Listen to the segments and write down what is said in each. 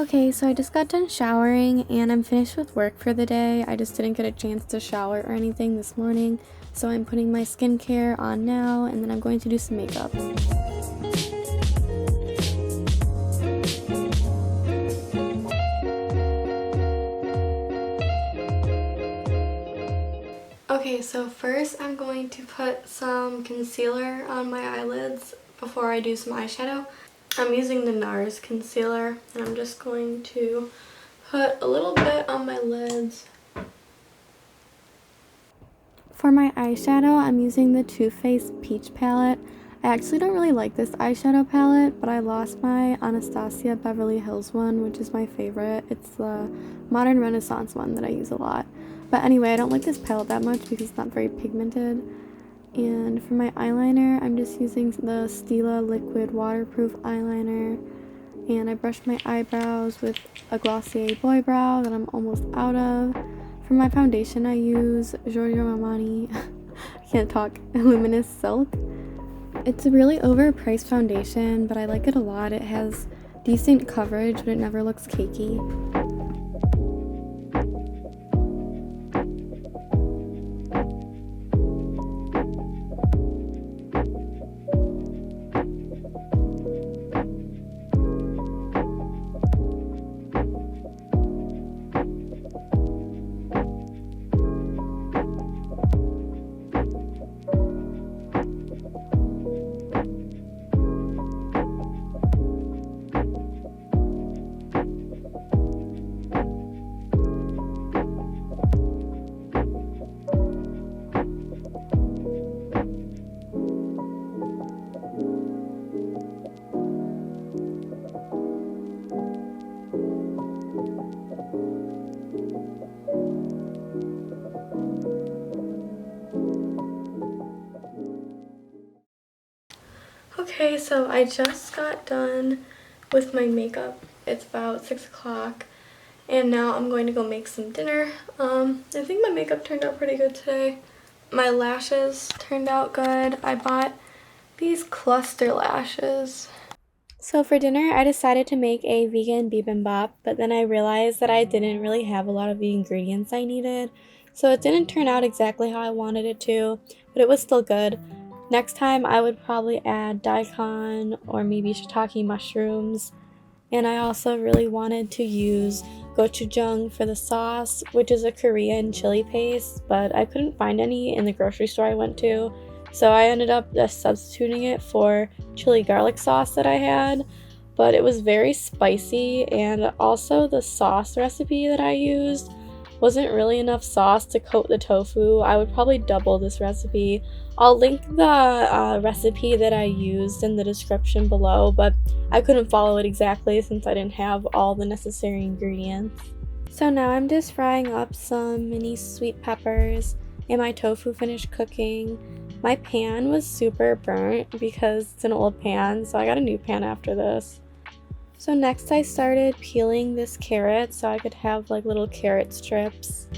Okay, so I just got done showering and I'm finished with work for the day. I just didn't get a chance to shower or anything this morning, so I'm putting my skincare on now and then I'm going to do some makeup. Okay, so first I'm going to put some concealer on my eyelids before I do some eyeshadow. I'm using the NARS concealer and I'm just going to put a little bit on my lids. For my eyeshadow, I'm using the Too Faced Peach palette. I actually don't really like this eyeshadow palette, but I lost my Anastasia Beverly Hills one, which is my favorite. It's the Modern Renaissance one that I use a lot. But anyway, I don't like this palette that much because it's not very pigmented. And for my eyeliner, I'm just using the Stila Liquid Waterproof Eyeliner. And I brushed my eyebrows with a Glossier Boy Brow that I'm almost out of. For my foundation, I use Giorgio Armani, I can't talk, Luminous Silk. It's a really overpriced foundation, but I like it a lot. It has decent coverage, but it never looks cakey. Okay, so I just got done with my makeup. It's about 6 o'clock and now I'm going to go make some dinner. I think my makeup turned out pretty good today. My lashes turned out good. I bought these cluster lashes. So for dinner, I decided to make a vegan bibimbap, but then I realized that I didn't really have a lot of the ingredients I needed. So it didn't turn out exactly how I wanted it to, but it was still good. Next time I would probably add daikon or maybe shiitake mushrooms. And I also really wanted to use gochujang for the sauce, which is a Korean chili paste, but I couldn't find any in the grocery store I went to. So I ended up just substituting it for chili garlic sauce that I had, but it was very spicy, and also the sauce recipe that I used wasn't really enough sauce to coat the tofu. I would probably double this recipe. I'll link the recipe that I used in the description below, but I couldn't follow it exactly since I didn't have all the necessary ingredients. So now I'm just frying up some mini sweet peppers and my tofu finished cooking. My pan was super burnt because it's an old pan, so I got a new pan after this. So next I started peeling this carrot so I could have like little carrot strips.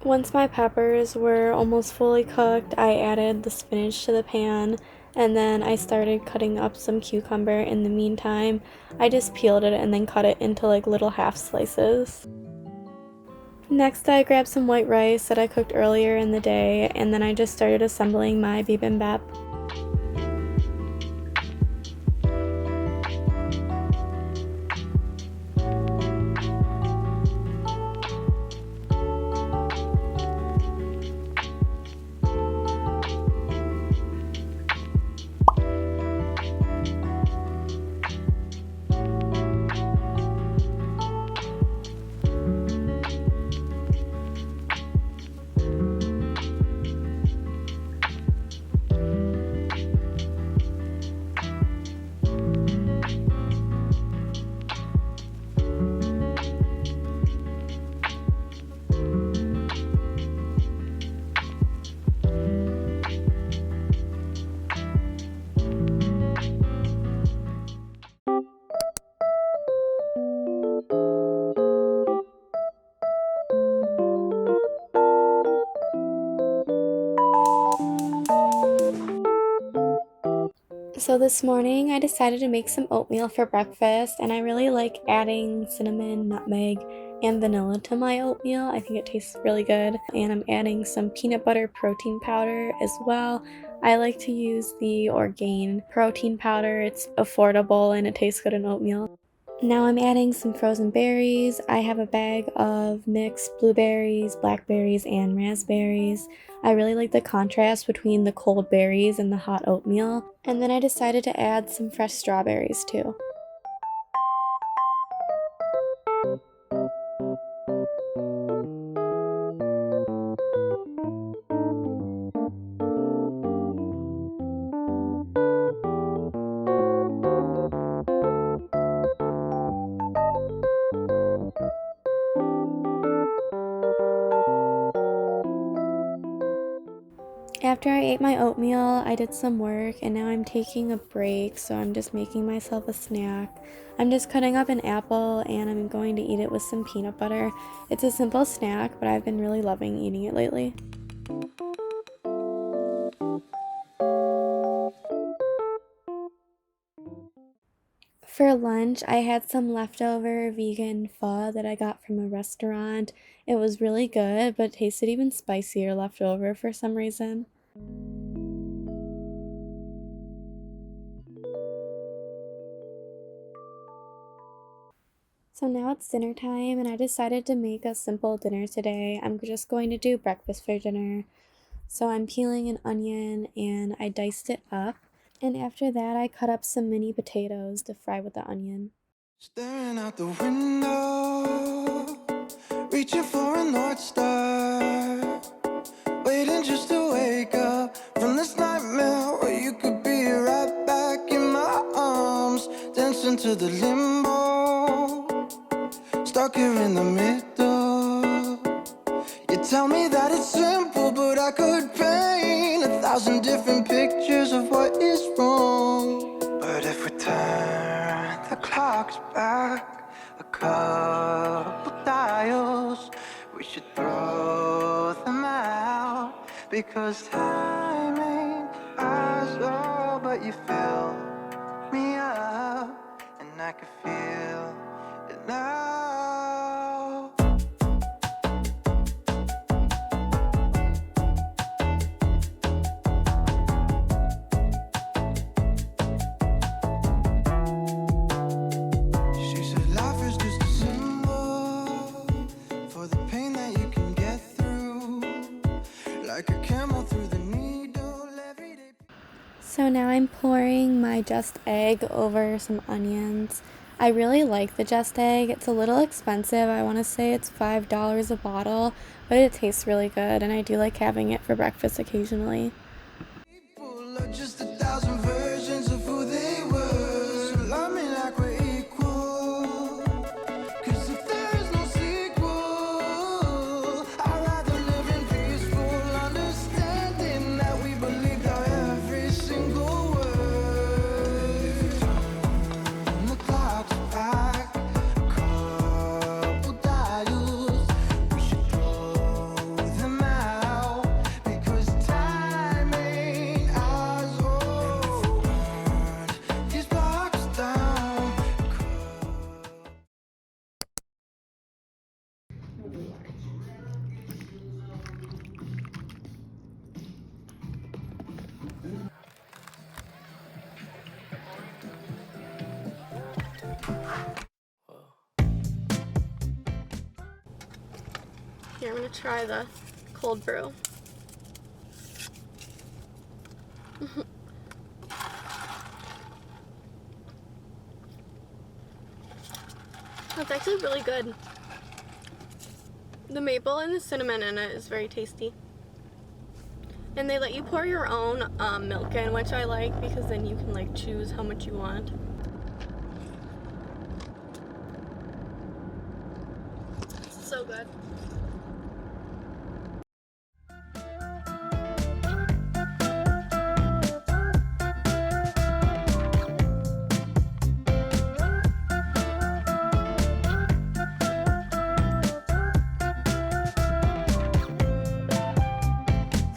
Once my peppers were almost fully cooked, I added the spinach to the pan, and then I started cutting up some cucumber. In the meantime, I just peeled it and then cut it into like little half slices. Next, I grabbed some white rice that I cooked earlier in the day, and then I just started assembling my bibimbap. So this morning I decided to make some oatmeal for breakfast, and I really like adding cinnamon, nutmeg, and vanilla to my oatmeal. I think it tastes really good. And I'm adding some peanut butter protein powder as well. I like to use the Orgain protein powder. It's affordable and it tastes good in oatmeal. Now I'm adding some frozen berries. I have a bag of mixed blueberries, blackberries, and raspberries. I really like the contrast between the cold berries and the hot oatmeal. And then I decided to add some fresh strawberries too. After I ate my oatmeal, I did some work and now I'm taking a break, so I'm just making myself a snack. I'm just cutting up an apple and I'm going to eat it with some peanut butter. It's a simple snack, but I've been really loving eating it lately. For lunch, I had some leftover vegan pho that I got from a restaurant. It was really good, but it tasted even spicier left over for some reason. So now it's dinner time, and I decided to make a simple dinner today. I'm just going to do breakfast for dinner. So I'm peeling an onion and I diced it up. And after that, I cut up some mini potatoes to fry with the onion. Staring out the window, reaching for a North Star, waiting just to wake up from this nightmare where you could be right back in my arms, dancing to the limbo, stuck here in the middle. You tell me that it's simple, but I could paint 1,000 different pictures of what is wrong. But if we turn the clocks back a couple dials, we should throw them out, because time ain't ours, oh, but you fill me up, and I can feel it now. She said life is just a symbol for the pain that you can get through, like a camel through the needle every day. So now I'm pouring my Just Egg over some onions. I really like the Just Egg. It's a little expensive. I want to say it's $5 a bottle, but it tastes really good, and I do like having it for breakfast occasionally. People are just 1,000 versions of who they were. So love me like we're equal, 'cause if there is no sequel, I'd rather live in peaceful understanding that we believed our every single word. And the clock's back a couple dials, we should throw them out, because time ain't ours, oh. Burn these blocks down. Here, I'm going to try the cold brew. That's actually really good. The maple and the cinnamon in it is very tasty. And they let you pour your own milk in, which I like, because then you can like choose how much you want. It's so good.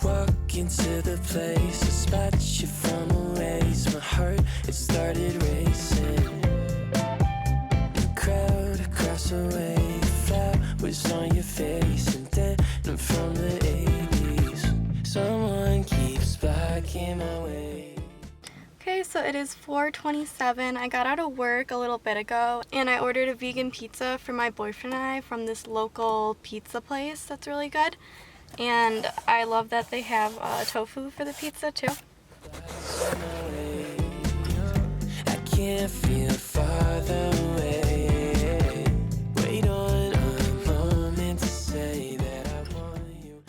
Walk into the place, dispatch you from a race. My heart pay my way. Okay, so it is 4:27. I got out of work a little bit ago and I ordered a vegan pizza for my boyfriend and I from this local pizza place that's really good. And I love that they have tofu for the pizza too. I can't feel farther away. Wait on a moment to say that I want you.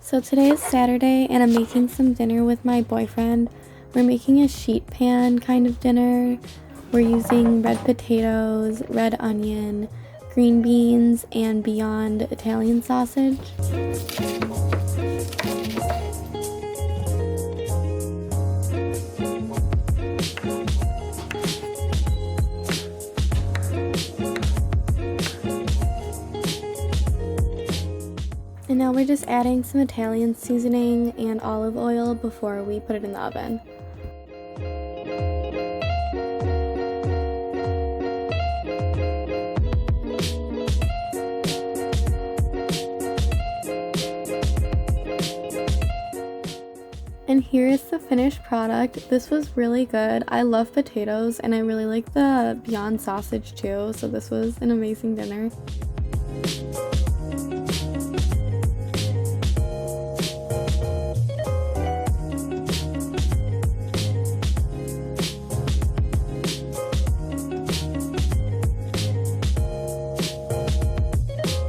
So today is Saturday and I'm making some dinner with my boyfriend. We're making a sheet pan kind of dinner. We're using red potatoes, red onion, green beans, and Beyond Italian sausage. And now we're just adding some Italian seasoning and olive oil before we put it in the oven. And here is the finished product. This was really good. I love potatoes and I really like the Beyond sausage too, so this was an amazing dinner.